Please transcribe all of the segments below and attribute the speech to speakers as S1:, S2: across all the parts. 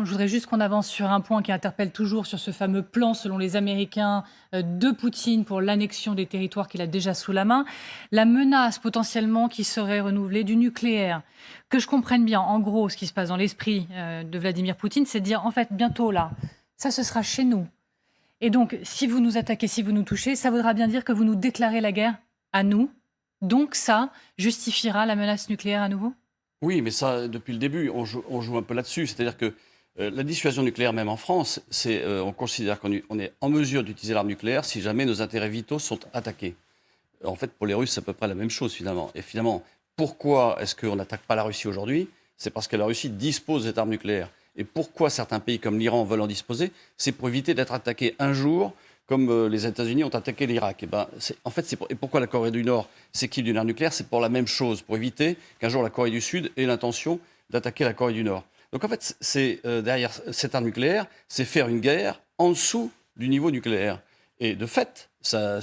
S1: Je voudrais juste qu'on avance sur un point qui interpelle toujours sur ce fameux plan, selon les Américains, de Poutine pour l'annexion des territoires qu'il a déjà sous la main. La menace potentiellement qui serait renouvelée du nucléaire. Que je comprenne bien, en gros, ce qui se passe dans l'esprit de Vladimir Poutine, c'est de dire, en fait, bientôt là, ça, ce sera chez nous. Et donc, si vous nous attaquez, si vous nous touchez, ça voudra bien dire que vous nous déclarez la guerre à nous. Donc ça justifiera la menace nucléaire à nouveau?
S2: Oui, mais ça, depuis le début, on joue un peu là-dessus. C'est-à-dire que la dissuasion nucléaire, même en France, on considère qu'on est en mesure d'utiliser l'arme nucléaire si jamais nos intérêts vitaux sont attaqués. En fait, pour les Russes, c'est à peu près la même chose, finalement. Et finalement, pourquoi est-ce qu'on n'attaque pas la Russie aujourd'hui? C'est parce que la Russie dispose cette arme nucléaire. Et pourquoi certains pays comme l'Iran veulent en disposer? C'est pour éviter d'être attaqués un jour, comme les États-Unis ont attaqué l'Irak. Et et pourquoi la Corée du Nord s'équipe d'une arme nucléaire? C'est pour la même chose, pour éviter qu'un jour la Corée du Sud ait l'intention d'attaquer la Corée du Nord. Donc en fait, derrière cette arme nucléaire, c'est faire une guerre en dessous du niveau nucléaire. Et de fait, ça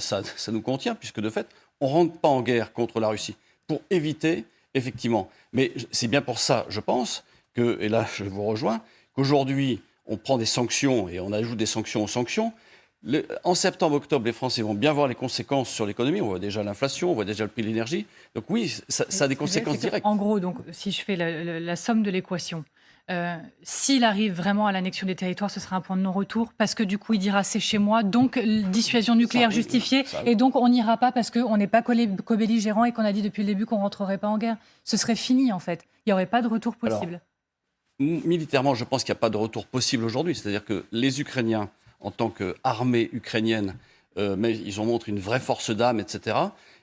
S2: nous contient, puisque de fait, on ne rentre pas en guerre contre la Russie, pour éviter, effectivement. Mais c'est bien pour ça, je pense, et là je vous rejoins, qu'aujourd'hui, on prend des sanctions et on ajoute des sanctions aux sanctions. En septembre, octobre, les Français vont bien voir les conséquences sur l'économie. On voit déjà l'inflation, on voit déjà le prix de l'énergie. Donc oui, ça a des conséquences directes.
S1: En gros, donc, si je fais la somme de l'équation, s'il arrive vraiment à l'annexion des territoires, ce sera un point de non-retour parce que du coup, il dira c'est chez moi, donc dissuasion nucléaire justifiée, et donc on n'ira pas parce qu'on n'est pas co-belligérant et qu'on a dit depuis le début qu'on ne rentrerait pas en guerre. Ce serait fini en fait. Il n'y aurait pas de retour possible.
S2: Alors, militairement, je pense qu'il n'y a pas de retour possible aujourd'hui. C'est-à-dire que les Ukrainiens, en tant qu'armée ukrainienne, mais ils ont montré une vraie force d'âme, etc.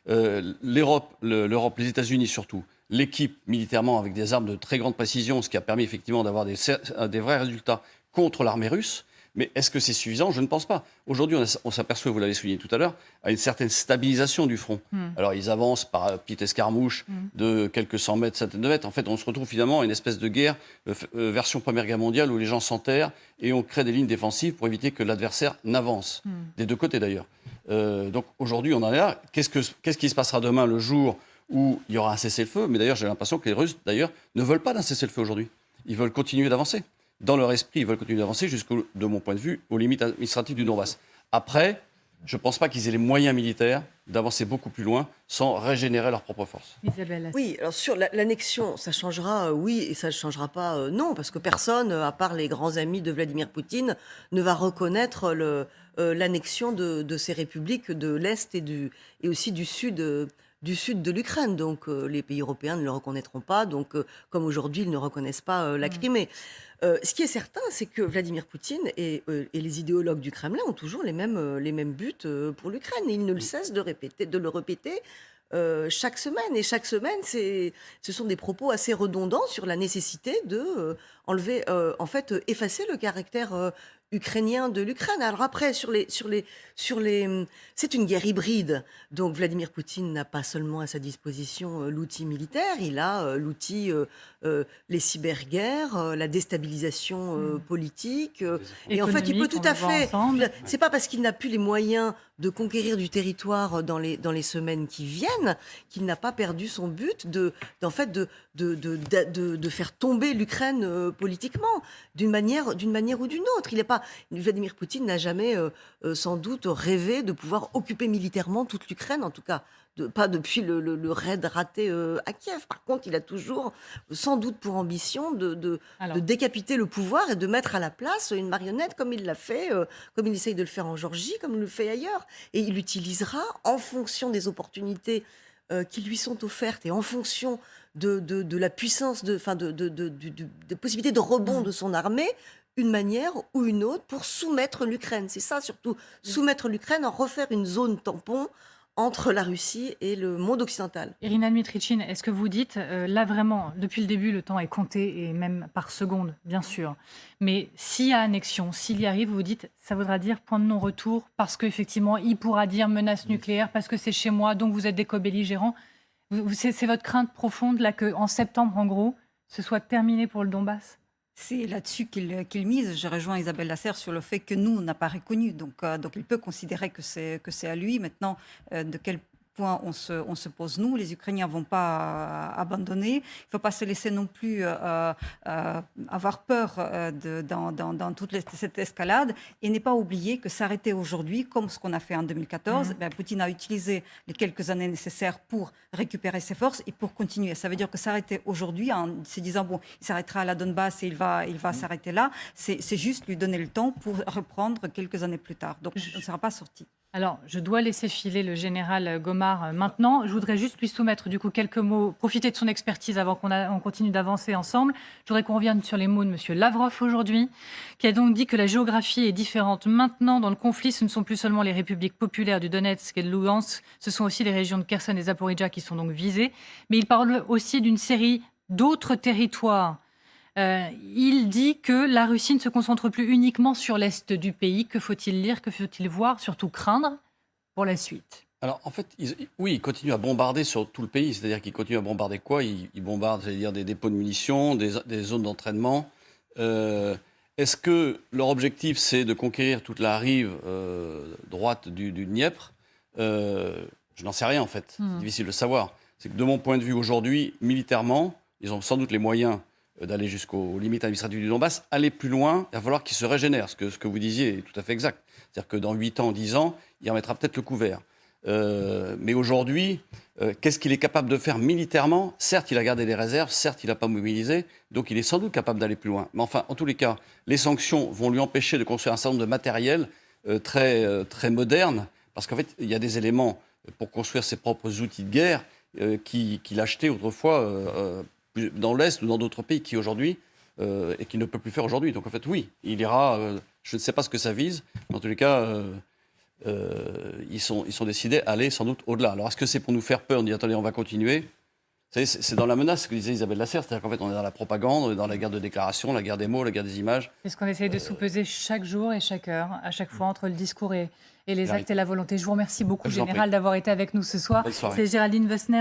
S2: L'Europe, les États-Unis surtout, l'équipe militairement avec des armes de très grande précision, ce qui a permis effectivement d'avoir des vrais résultats contre l'armée russe. Mais est-ce que c'est suffisant? Je ne pense pas. Aujourd'hui, on s'aperçoit, vous l'avez souligné tout à l'heure, à une certaine stabilisation du front. Alors, ils avancent par petites escarmouches de quelques cent mètres, centaines de mètres. En fait, on se retrouve finalement à une espèce de guerre, version Première Guerre mondiale, où les gens s'enterrent et on crée des lignes défensives pour éviter que l'adversaire n'avance. Des deux côtés, d'ailleurs. Donc, aujourd'hui, on en est là. Qu'est-ce qui se passera demain, le jour où il y aura un cessez-le-feu? Mais d'ailleurs, j'ai l'impression que les Russes, d'ailleurs, ne veulent pas d'un cessez-le-feu aujourd'hui. Ils veulent continuer d'avancer. Dans leur esprit, ils veulent continuer d'avancer jusqu'au, de mon point de vue, aux limites administratives du Donbass. Après, je ne pense pas qu'ils aient les moyens militaires d'avancer beaucoup plus loin sans régénérer leurs propres forces.
S3: Oui, alors sur l'annexion, ça changera oui et ça ne changera pas non, parce que personne, à part les grands amis de Vladimir Poutine, ne va reconnaître l'annexion de ces républiques de l'Est et aussi du Sud de l'Ukraine. Donc les pays européens ne le reconnaîtront pas, donc comme aujourd'hui ils ne reconnaissent pas la Crimée. Ce qui est certain, c'est que Vladimir Poutine et les idéologues du Kremlin ont toujours les mêmes buts pour l'Ukraine. Ils ne cessent de le répéter chaque semaine. Et chaque semaine, ce sont des propos assez redondants sur la nécessité de effacer le caractère ukrainien de l'Ukraine. Alors après, c'est une guerre hybride. Donc Vladimir Poutine n'a pas seulement à sa disposition l'outil militaire, il a les cyberguerres, la déstabilisation politique. Et en fait, il peut tout à fait. C'est pas parce qu'il n'a plus les moyens de conquérir du territoire dans les semaines qui viennent qu'il n'a pas perdu son but de faire tomber l'Ukraine politiquement d'une manière ou d'une autre. Vladimir Poutine n'a jamais sans doute rêvé de pouvoir occuper militairement toute l'Ukraine, en tout cas pas depuis le raid raté à Kiev. Par contre, il a toujours sans doute pour ambition de décapiter le pouvoir et de mettre à la place une marionnette comme il l'a fait, comme il essaye de le faire en Géorgie, comme il le fait ailleurs. Et il l'utilisera en fonction des opportunités qui lui sont offertes et en fonction de la puissance, des possibilités de rebond de son armée, une manière ou une autre pour soumettre l'Ukraine. C'est ça surtout, soumettre l'Ukraine, en refaire une zone tampon entre la Russie et le monde occidental.
S1: Irina Dmitrichine, est-ce que vous dites, là vraiment, depuis le début, le temps est compté, et même par seconde, bien sûr, mais s'il y a annexion, s'il y arrive, vous dites, ça voudra dire point de non-retour, parce qu'effectivement, il pourra dire menace nucléaire, parce que c'est chez moi, donc vous êtes des co-belligérants. C'est votre crainte profonde, là, qu'en septembre, en gros, ce soit terminé pour le Donbass?
S4: C'est là-dessus qu'il mise. Je rejoins Isabelle Lasserre sur le fait que nous, on n'a pas reconnu. Donc il peut considérer que c'est à lui. Maintenant, de quelle point on se pose nous. Les Ukrainiens ne vont pas abandonner. Il ne faut pas se laisser non plus avoir peur dans toute cette escalade et ne pas oublier que s'arrêter aujourd'hui, comme ce qu'on a fait en 2014, Poutine a utilisé les quelques années nécessaires pour récupérer ses forces et pour continuer. Ça veut dire que s'arrêter aujourd'hui en se disant bon, il s'arrêtera à la Donbass et il va s'arrêter là, c'est juste lui donner le temps pour reprendre quelques années plus tard. Donc on ne sera pas sorti.
S1: Alors, je dois laisser filer le général Gomard maintenant. Je voudrais juste lui soumettre du coup quelques mots, profiter de son expertise avant qu'on continue d'avancer ensemble. Je voudrais qu'on revienne sur les mots de M. Lavrov aujourd'hui, qui a donc dit que la géographie est différente. Maintenant, dans le conflit, ce ne sont plus seulement les républiques populaires du Donetsk et de Lugansk, ce sont aussi les régions de Kherson et Zaporizhzhia qui sont donc visées. Mais il parle aussi d'une série d'autres territoires. Il dit que la Russie ne se concentre plus uniquement sur l'est du pays. Que faut-il lire, que faut-il voir, surtout craindre pour la suite?
S2: Alors, en fait, ils continuent à bombarder sur tout le pays. C'est-à-dire qu'ils continuent à bombarder quoi? Ils bombardent, c'est-à-dire des dépôts de munitions, des zones d'entraînement. Est-ce que leur objectif, c'est de conquérir toute la rive droite du Dniepr? Je n'en sais rien, en fait. C'est difficile de savoir. C'est que de mon point de vue, aujourd'hui, militairement, ils ont sans doute les moyens d'aller jusqu'aux limites administratives du Donbass. Aller plus loin, il va falloir qu'ils se régénèrent. Ce que vous disiez est tout à fait exact. C'est-à-dire que dans 8 ans, 10 ans, il remettra peut-être le couvert. Mais aujourd'hui, qu'est-ce qu'il est capable de faire militairement? Certes, il a gardé des réserves, certes, il n'a pas mobilisé, donc il est sans doute capable d'aller plus loin. Mais enfin, en tous les cas, les sanctions vont lui empêcher de construire un certain nombre de matériel très moderne, parce qu'en fait, il y a des éléments pour construire ses propres outils de guerre qu'il achetait autrefois dans l'Est ou dans d'autres pays qui aujourd'hui, et qui ne peut plus faire aujourd'hui. Donc en fait, oui, il ira, je ne sais pas ce que ça vise, mais en tous les cas, ils sont décidés à aller sans doute au-delà. Alors est-ce que c'est pour nous faire peur, on dit attendez, on va continuer? Vous savez, c'est dans la menace, ce que disait Isabelle Lasserre, c'est-à-dire qu'en fait, on est dans la propagande, on est dans la guerre de déclaration, la guerre des mots, la guerre des images.
S1: C'est ce qu'on essaye de sous-peser chaque jour et chaque heure, à chaque fois, entre le discours et les actes et la volonté. Je vous remercie beaucoup,
S2: Je vous en prie.
S1: Général, d'avoir été avec nous ce soir.
S2: Bonne soirée.
S1: C'est Géraldine Wessner.